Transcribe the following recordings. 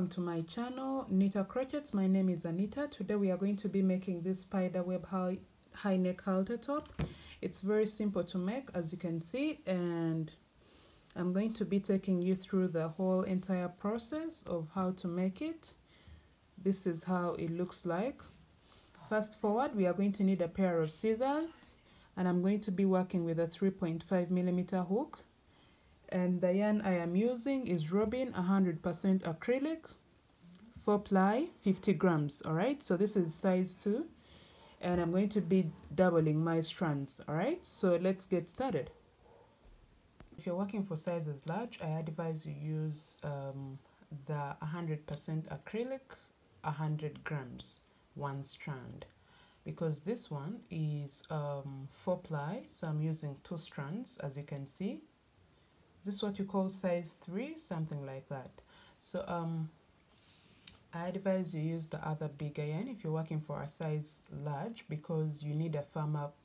welcome to my channel Nita Crochets. My name is Anita. Today we are going to be making this spiderweb high neck halter top. It's very simple to make, as you can see, and I'm going to be taking you through the whole entire process of how to make it. This is how it looks like. Fast forward, we are going to need a pair of scissors, and I'm going to be working with a 3.5mm hook. And the yarn I am using is Robin 100% acrylic, 4-ply, 50 grams. All right, so this is size 2, and I'm going to be doubling my strands. All right, so let's get started. If you're working for sizes large, I advise you use the 100% acrylic, 100 grams, 1 strand, because this one is 4-ply, so I'm using 2 strands, as you can see. This is what you call size 3, something like that. So I advise you use the other bigger yarn if you're working for a size large, because you need a firm up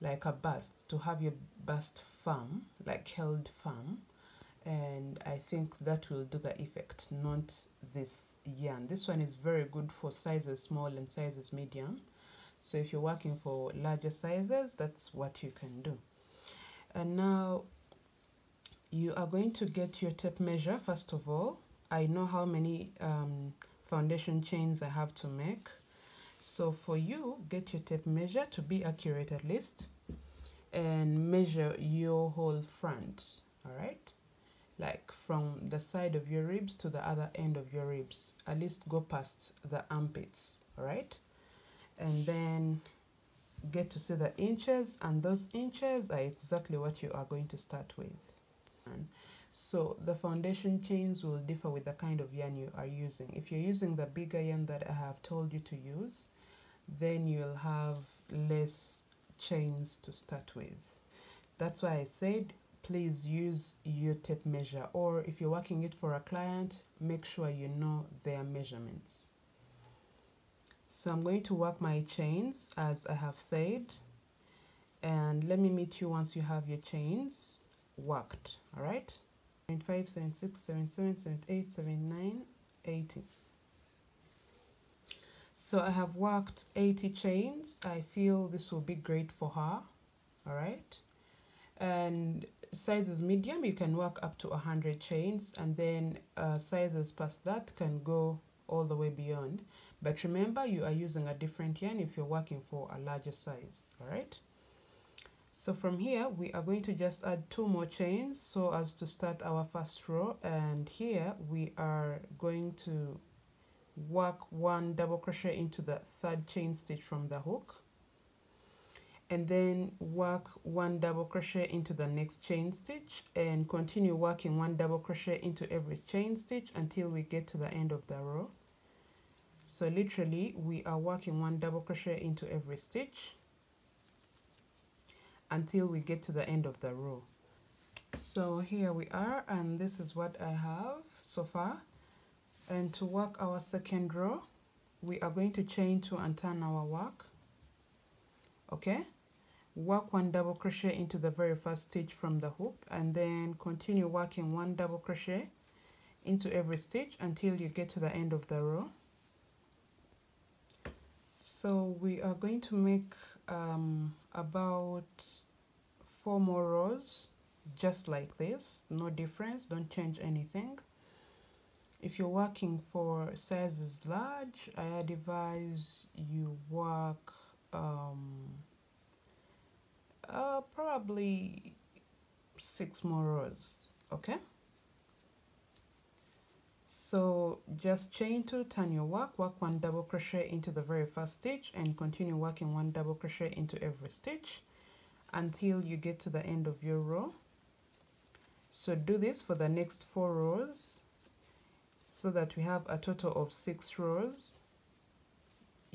like a bust, to have your bust firm, like held firm, and I think that will do the effect, not this yarn. This one is very good for sizes small and sizes medium, so if you're working for larger sizes, that's what you can do. And now you are going to get your tape measure. First of all, I know how many foundation chains I have to make, so for you, get your tape measure to be accurate at least, and measure your whole front. All right, like from the side of your ribs to the other end of your ribs, at least go past the armpits. All right, and then get to see the inches, and those inches are exactly what you are going to start with. And so the foundation chains will differ with the kind of yarn you are using. If you're using the bigger yarn that I have told you to use, then you'll have less chains to start with. That's why I said please use your tape measure, or if you're working it for a client, make sure you know their measurements. So I'm going to work my chains as I have said, and let me meet you once you have your chains worked. All right, 75, 76, 77, 78, 79, 80. So I have worked 80 chains. I feel this will be great for her. All right, and sizes medium, you can work up to 100 chains, and then sizes past that can go all the way beyond. But remember, you are using a different yarn if you're working for a larger size. All right, so from here we are going to just add 2 more chains so as to start our first row, and here we are going to work 1 double crochet into the 3rd chain stitch from the hook, and then work 1 double crochet into the next chain stitch, and continue working 1 double crochet into every chain stitch until we get to the end of the row. So literally we are working 1 double crochet into every stitch until we get to the end of the row. So here we are, and this is what I have so far. And to work our second row, we are going to chain 2 and turn our work. Okay, work 1 double crochet into the very first stitch from the hook, and then continue working 1 double crochet into every stitch until you get to the end of the row. So we are going to make about 4 more rows just like this, no difference, don't change anything. If you're working for sizes large, I advise you work probably 6 more rows. Okay, so just chain 2, turn your work, work 1 double crochet into the very first stitch, and continue working 1 double crochet into every stitch until you get to the end of your row. So do this for the next 4 rows so that we have a total of 6 rows.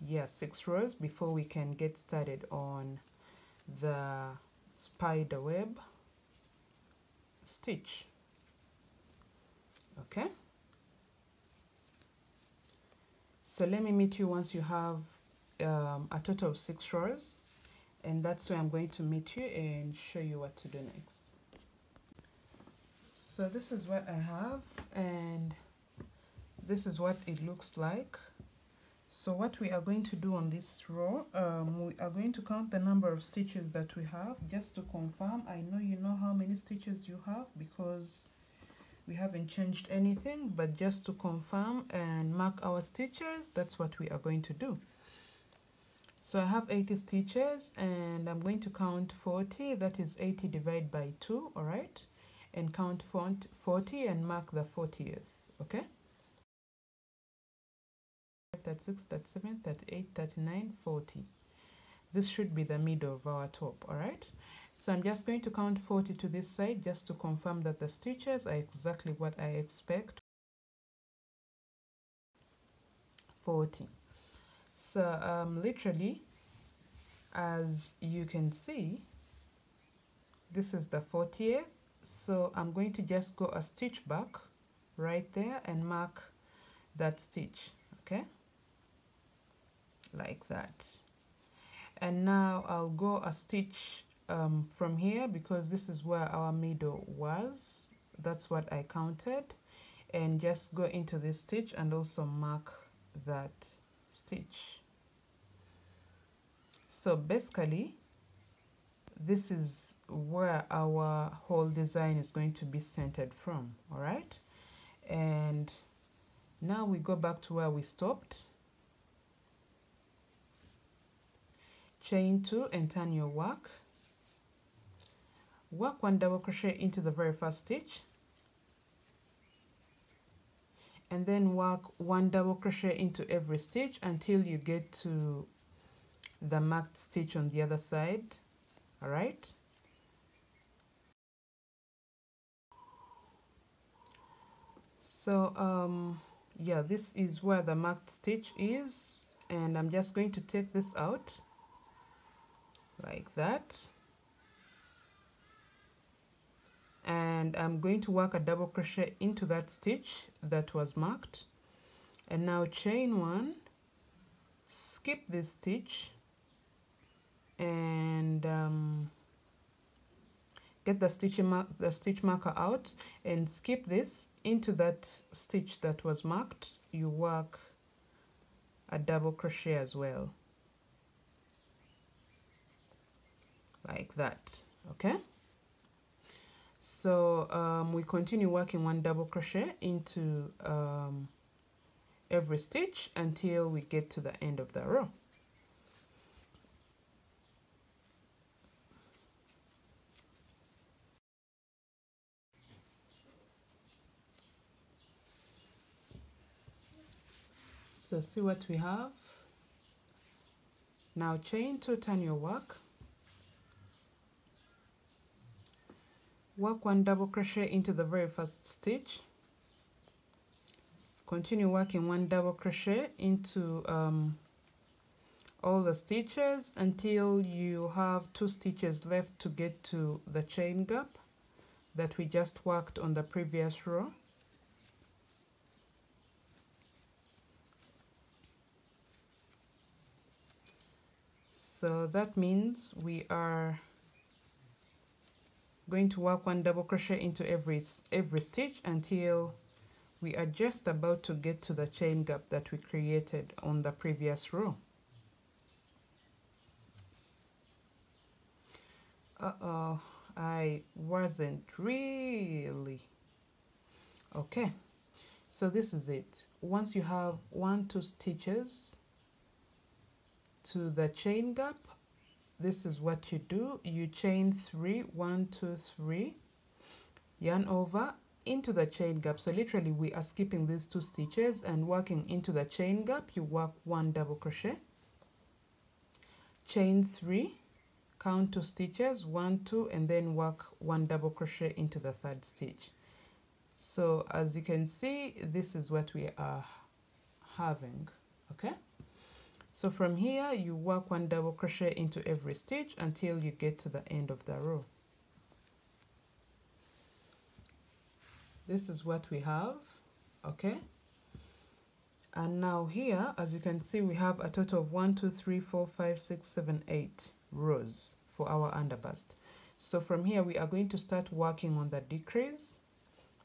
Yeah, 6 rows before we can get started on the spider web stitch. Okay, so let me meet you once you have a total of 6 rows, and that's where I'm going to meet you and show you what to do next. So this is what I have, and this is what it looks like. So what we are going to do on this row, we are going to count the number of stitches that we have, just to confirm. I know you know how many stitches you have because we haven't changed anything, but just to confirm and mark our stitches, that's what we are going to do. So I have 80 stitches, and I'm going to count 40, that is 80 divided by 2, all right? And count 40 and mark the 40th, okay? 36, 37, 38, 39, 40. This should be the middle of our top, all right? So I'm just going to count 40 to this side just to confirm that the stitches are exactly what I expect. 40. So literally, as you can see, this is the 40th. So I'm going to just go a stitch back right there and mark that stitch, okay? Like that. And now I'll go a stitch from here, because this is where our middle was. That's what I counted, and just go into this stitch and also mark that stitch. So basically this is where our whole design is going to be centered from, all right? And now we go back to where we stopped. Chain 2 and turn your work. Work 1 double crochet into the very first stitch, and then work 1 double crochet into every stitch until you get to the marked stitch on the other side, all right? So yeah, this is where the marked stitch is, and I'm just going to take this out like that, and I'm going to work a double crochet into that stitch that was marked, and now chain 1, skip this stitch, and get the stitch marker out, and skip this into that stitch that was marked. You work a double crochet as well, like that, okay? So we continue working 1 double crochet into every stitch until we get to the end of the row. So see what we have. Now chain 2, turn your work. Work 1 double crochet into the very first stitch. Continue working 1 double crochet into all the stitches until you have 2 stitches left to get to the chain gap that we just worked on the previous row. So that means we are going to work 1 double crochet into every stitch until we are just about to get to the chain gap that we created on the previous row. Uh-oh, I wasn't really. Okay, so this is it. Once you have 1-2 stitches to the chain gap, this is what you do. You chain 3, 1, 2, 3, yarn over into the chain gap. So literally we are skipping these 2 stitches and working into the chain gap. You work 1 double crochet, chain 3, count 2 stitches, 1, 2, and then work 1 double crochet into the 3rd stitch. So as you can see, this is what we are having, okay? So from here you work 1 double crochet into every stitch until you get to the end of the row. This is what we have, okay? And now here, as you can see, we have a total of 1, 2, 3, 4, 5, 6, 7, 8 rows for our underbust. So from here we are going to start working on the decrease,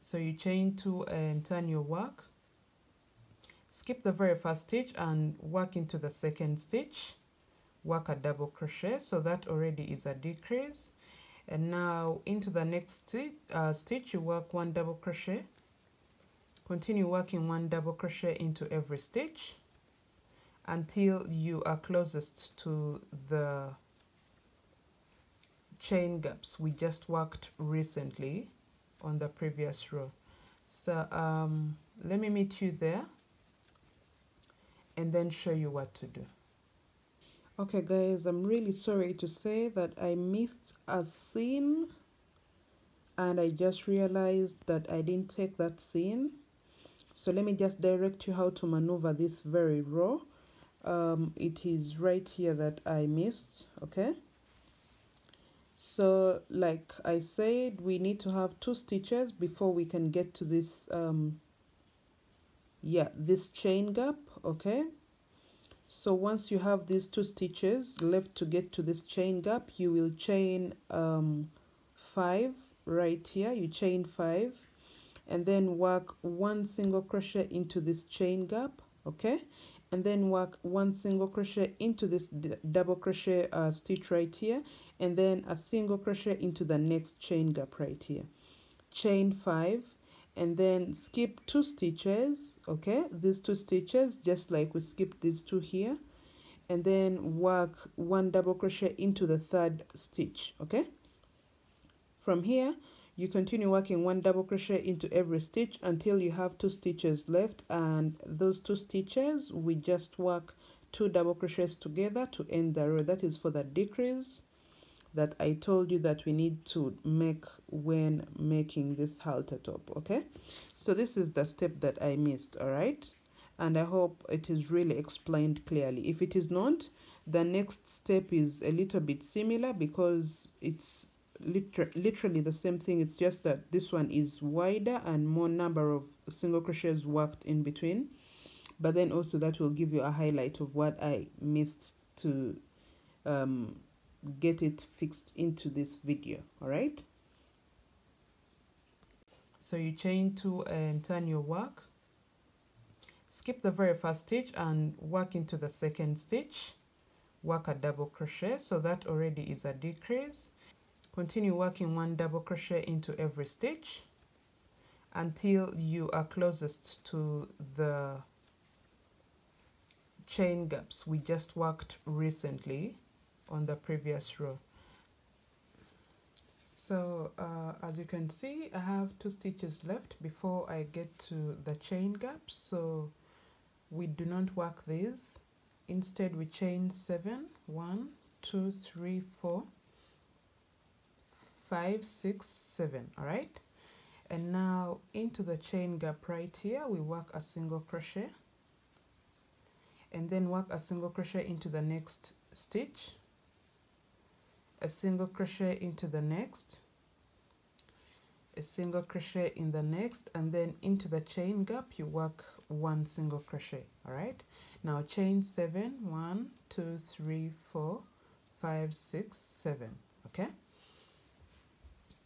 So you chain 2 and turn your work, skip the very first stitch and work into the second stitch, work a double crochet, so that already is a decrease. And now into the next stitch you work 1 double crochet, continue working 1 double crochet into every stitch until you are closest to the chain gaps we just worked recently on the previous row. So let me meet you there and then show you what to do. Okay guys, I'm really sorry to say that I missed a seam and I just realized that I didn't take that seam. So let me just direct you how to maneuver this very row. It is right here that I missed. Okay, so like I said, we need to have 2 stitches before we can get to this this chain gap. Okay, so once you have these 2 stitches left to get to this chain gap, you will chain 5 right here. You chain 5 and then work 1 single crochet into this chain gap. Okay, and then work 1 single crochet into this double crochet stitch right here, and then a single crochet into the next chain gap right here. Chain 5 and then skip 2 stitches. Okay, these 2 stitches just like we skipped these 2 here, and then work 1 double crochet into the 3rd stitch. Okay, from here you continue working 1 double crochet into every stitch until you have 2 stitches left, and those 2 stitches we just work 2 double crochets together to end the row. That is for the decrease that I told you that we need to make when making this halter top. Okay, so this is the step that I missed. All right, and I hope it is really explained clearly. If it is not, the next step is a little bit similar because it's literally the same thing. It's just that this one is wider and more number of single crochets worked in between, but then also that will give you a highlight of what I missed to get it fixed into this video. All right, so you chain 2 and turn your work, skip the very first stitch and work into the second stitch, work a double crochet, so that already is a decrease. Continue working 1 double crochet into every stitch until you are closest to the chain gaps we just worked recently on the previous row. So as you can see, I have 2 stitches left before I get to the chain gaps, so we do not work these. Instead we chain 7, 1 2 3 4 5 6 7. All right, and now into the chain gap right here we work a single crochet and then work a single crochet into the next stitch, a single crochet into the next, a single crochet in the next, and then into the chain gap you work 1 single crochet. All right, now chain 7, 1 2 3 4 5 6 7. Okay,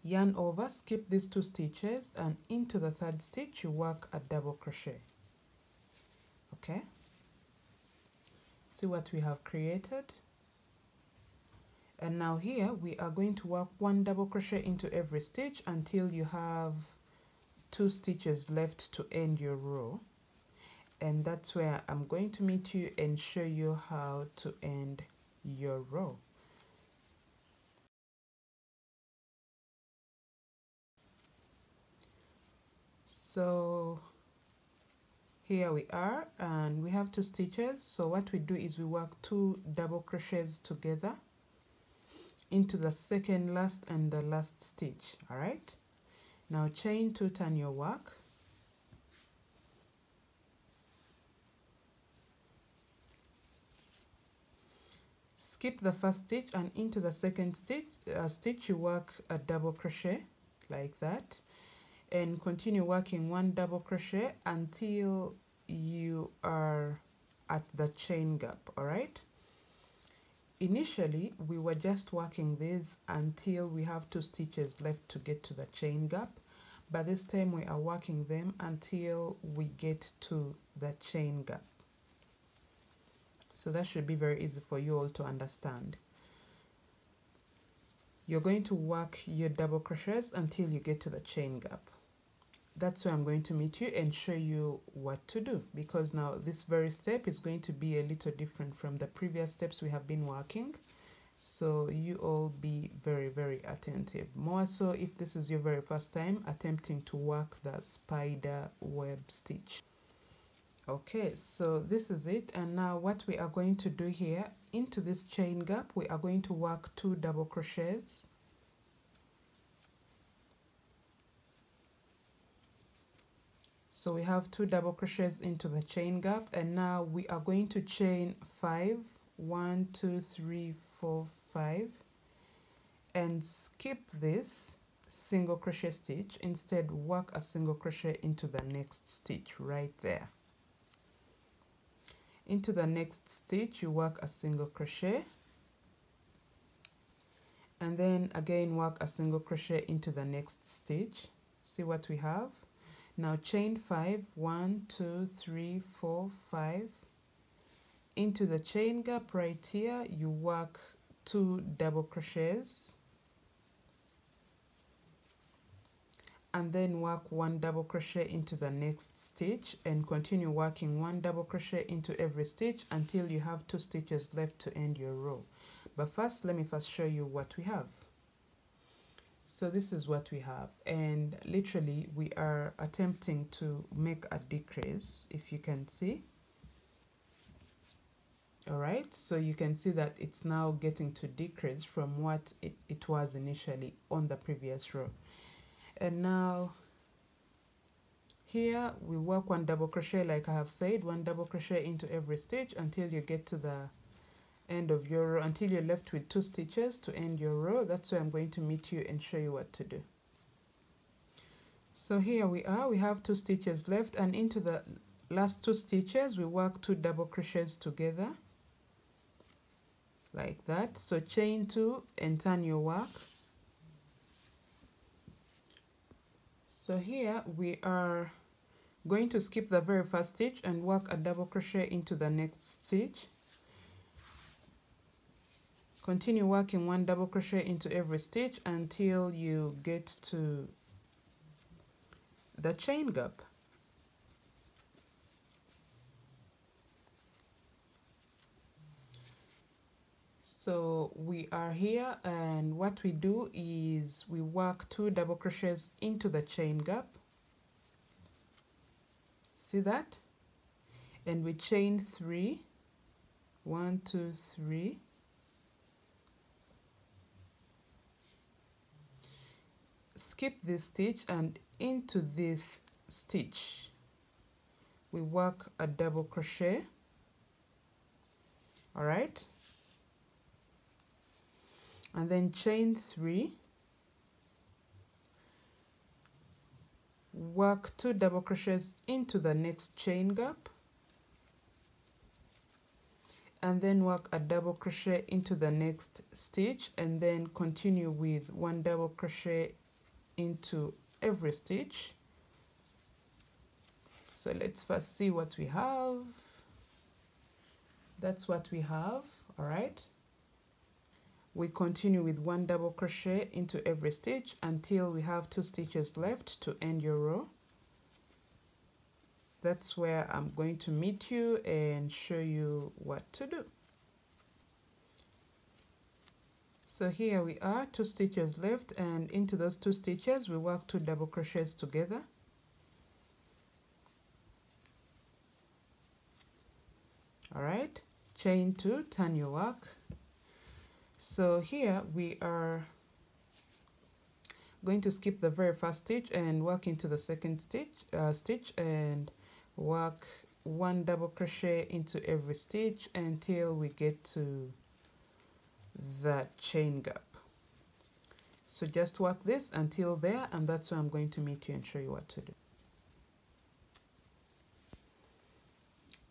yarn over, skip these 2 stitches, and into the 3rd stitch you work a double crochet. Okay, see what we have created. And now here we are going to work 1 double crochet into every stitch until you have 2 stitches left to end your row, and that's where I'm going to meet you and show you how to end your row. So here we are and we have 2 stitches. So what we do is we work 2 double crochets together into the second last and the last stitch. All right, now chain 2, turn your work, skip the first stitch, and into the second stitch you work a double crochet like that, and continue working 1 double crochet until you are at the chain gap. All right, initially we were just working this until we have 2 stitches left to get to the chain gap, but this time we are working them until we get to the chain gap. So that should be very easy for you all to understand. You're going to work your double crochets until you get to the chain gap. That's where I'm going to meet you and show you what to do, because now this very step is going to be a little different from the previous steps we have been working. So you all be very, very attentive, more so if this is your very first time attempting to work the spider web stitch. Okay, so this is it, and now what we are going to do here, into this chain gap we are going to work 2 double crochets. So we have 2 double crochets into the chain gap, and now we are going to chain 5, 1, 2, 3, 4, 5, and skip this single crochet stitch. Instead, work a single crochet into the next stitch right there. Into the next stitch you work a single crochet, and then again work a single crochet into the next stitch. See what we have? Now chain 5, 1, 2, 3, 4, 5. Into the chain gap right here you work 2 double crochets, and then work 1 double crochet into the next stitch, and continue working 1 double crochet into every stitch until you have 2 stitches left to end your row. But first, let me show you what we have. So this is what we have, and literally we are attempting to make a decrease, if you can see. All right, so you can see that it's now getting to decrease from what it was initially on the previous row. And now here we work 1 double crochet, like I have said, 1 double crochet into every stitch until you get to the end of your row, until you're left with 2 stitches to end your row. That's where I'm going to meet you and show you what to do. So here we are, we have 2 stitches left, and into the last 2 stitches we work 2 double crochets together like that. So chain 2 and turn your work. So here we are going to skip the very first stitch and work a double crochet into the next stitch. Continue working 1 double crochet into every stitch until you get to the chain gap. So we are here, and what we do is we work 2 double crochets into the chain gap. See that? And we chain 3, 1, 2, 3. Skip this stitch, and into this stitch we work a double crochet. All right, and then chain 3, work 2 double crochets into the next chain gap, and then work a double crochet into the next stitch, and then continue with 1 double crochet into every stitch. So let's first see what we have. That's what we have. All right, we continue with 1 double crochet into every stitch until we have 2 stitches left to end your row. That's where I'm going to meet you and show you what to do. So here we are, 2 stitches left, and into those 2 stitches we work 2 double crochets together. All right, chain 2, turn your work. So here we are going to skip the very first stitch and work into the second stitch and work 1 double crochet into every stitch until we get to the chain gap. So just work this until there, and that's where I'm going to meet you and show you what to do.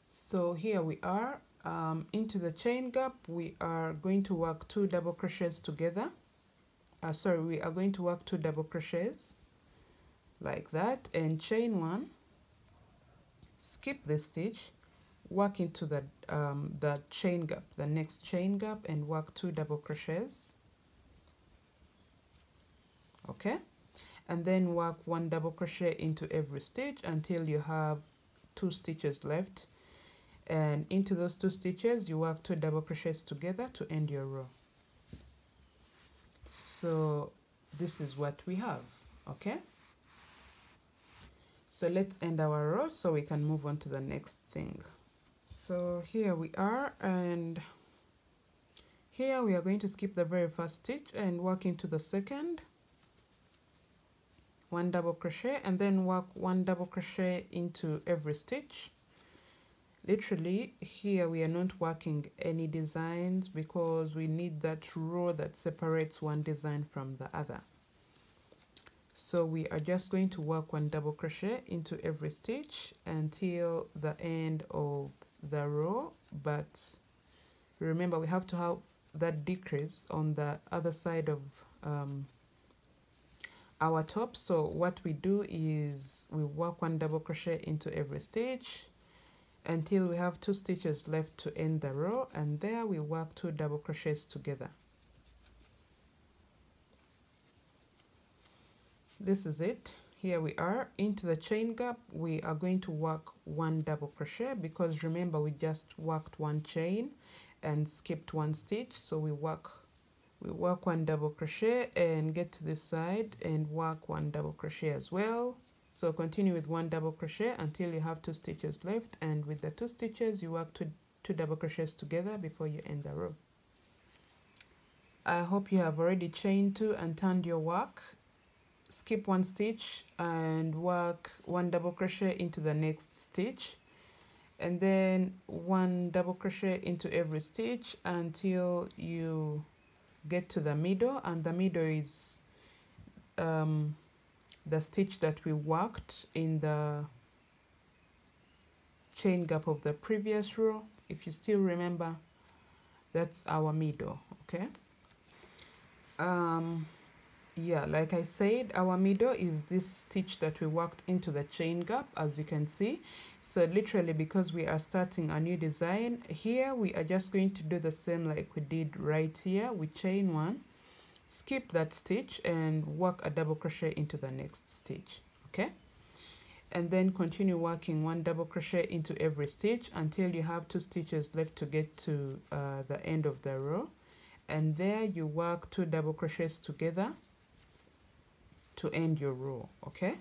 So here we are, into the chain gap we are going to work 2 double crochets together. We are going to work 2 double crochets like that, and chain 1, skip the stitch, work into the chain gap, the next chain gap, and work 2 double crochets. Okay, and then work 1 double crochet into every stitch until you have 2 stitches left, and into those 2 stitches you work 2 double crochets together to end your row. So this is what we have. Okay, so let's end our row so we can move on to the next thing. So here we are, and here we are going to skip the very first stitch and work into the second, 1 double crochet, and then work 1 double crochet into every stitch. Literally here we are not working any designs because we need that row that separates one design from the other. So we are just going to work 1 double crochet into every stitch until the end of the row, but remember we have to have that decrease on the other side of our top. So what we do is we work 1 double crochet into every stitch until we have 2 stitches left to end the row, and there we work 2 double crochets together. This is it. Here we are into the chain gap. We are going to work 1 double crochet because remember we just worked 1 chain and skipped 1 stitch. So we work 1 double crochet and get to this side and work 1 double crochet as well. So continue with 1 double crochet until you have 2 stitches left, and with the 2 stitches you work 2 double crochets together before you end the row. I hope you have already chained 2 and turned your work. Skip 1 stitch and work 1 double crochet into the next stitch, and then 1 double crochet into every stitch until you get to the middle, and the middle is the stitch that we worked in the chain gap of the previous row. If you still remember, that's our middle. Okay, yeah, like I said, our middle is this stitch that we worked into the chain gap, as you can see. So literally, because we are starting a new design here, we are just going to do the same like we did right here. We chain 1, skip that stitch and work a double crochet into the next stitch. Okay, and then continue working 1 double crochet into every stitch until you have 2 stitches left to get to the end of the row, and there you work 2 double crochets together to end your row. Okay.